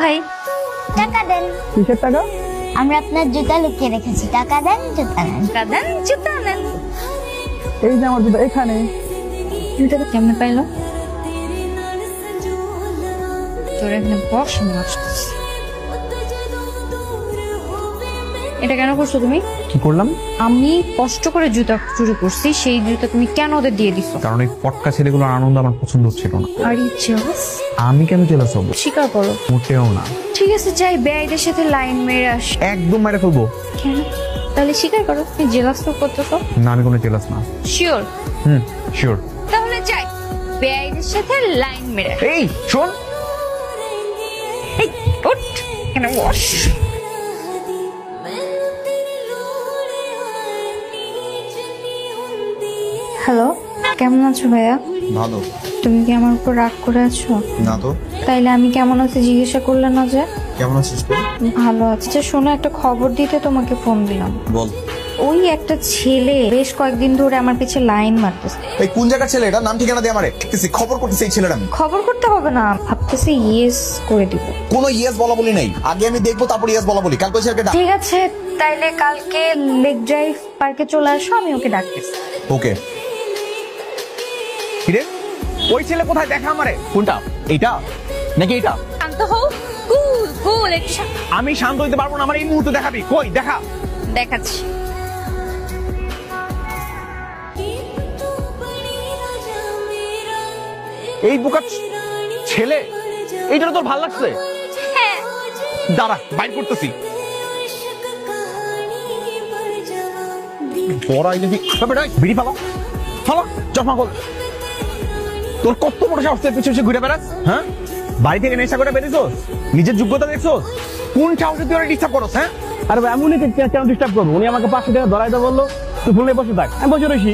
ভাই টাকা দেন। কিসের টাকা? আমি আপনার জুতা লুকিয়ে রেখেছি, টাকা দেন জুতা নেন। টাকা দেন জুতা নেন। এই যে আমার জুতা এখানে। জুতাটা কেমনে পাইলো? তোর এখানে বস, আমি আসতেছি। এটা কেন করছো তুমি? কি করলাম? আমি কষ্ট করে জুতা চুরি করছি, সেই জুতা তুমি কেন ওদের দিয়ে দিছো? কারণ এই পটকা ছেলেগুলোর আনন্দ আমার পছন্দ হচ্ছিল না। আর জেলাস? আমি কেন জেলাস হবো? স্বীকার করো। মোটেও না। ঠিক আছে, যাই বেআইদের সাথে লাইন মেরে আস। একদম মেরে ফেলবো। কেন? তাহলে স্বীকার করো তুমি জেলাস তো করতেছো। না, আমি কোনো জেলাস না। শিওর? শিওর। তাহলে যাই বেআইদের সাথে লাইন মেরে। এই শোন, এই উঠ, কেন বস। হ্যালো, কেমন আছো ভাইয়া? ভালো। তুমি কি আমার উপর রাগ করে আছো? না তো। তাইলে আমি কেমন আছি জিজ্ঞাসা করলে না যে? কেমন আছিস তুই? ভালো আছি। আচ্ছা শোনো, একটা খবর দিতে তোমাকে ফোন দিলাম। বল। ওই একটা ছেলে বেশ কয়েকদিন ধরে আমার পিছে লাইন মারতেছে। এই কোন জায়গার ছেলে এটা? নাম ঠিকানা দে আমারে। দেখতেছি খবর করতেছি এই ছেলেটা। আমি খবর করতে হবে না, ভাবতেছি ইয়েস করে দিব। কোনো ইয়েস বলা বলি নাই, আগে আমি দেখবো তারপর ইয়েস বলা বলি। কালকে ছেলেকে ডাক। ঠিক আছে, তাইলে কালকে লেক ড্রাইভ পার্কে চলে আসো, আমি ওকে ডাকতেছি। ওকে। কিরে ওই ছেলে কোথায়? দেখা আমারে। কোনটা? এইটা নাকি এইটা? শান্ত হও, কুল কুল। একটু আমি শান্ত হইতে পারবো না, আমার এই মুহূর্তে দেখাবি। কই দেখা? দেখাচ্ছি। এই বোকা ছেলে, এইটা তোর ভালো লাগছে? হ্যাঁ। দাঁড়া, বাইর করতেছি। পড়াই যদি বিড়ি ফালা ফালা, চশমা খোল। তোর কত বড় সাহস, পিছু পিছু ঘুরে বেড়াস? হ্যাঁ, বাড়ি থেকে নেশা করে বেরিয়েছোস? নিজের যোগ্যতা দেখছোস? কোন সাহসে তুই ওরা ডিস্টার্ব করস? হ্যাঁ, আরে ভাই আমি উনি কেন ডিস্টার্ব করবো? উনি আমাকে 500 টাকা ধরাইতে বললো, তুই ফুলে বসে থাক। আমি বসে রয়েছি।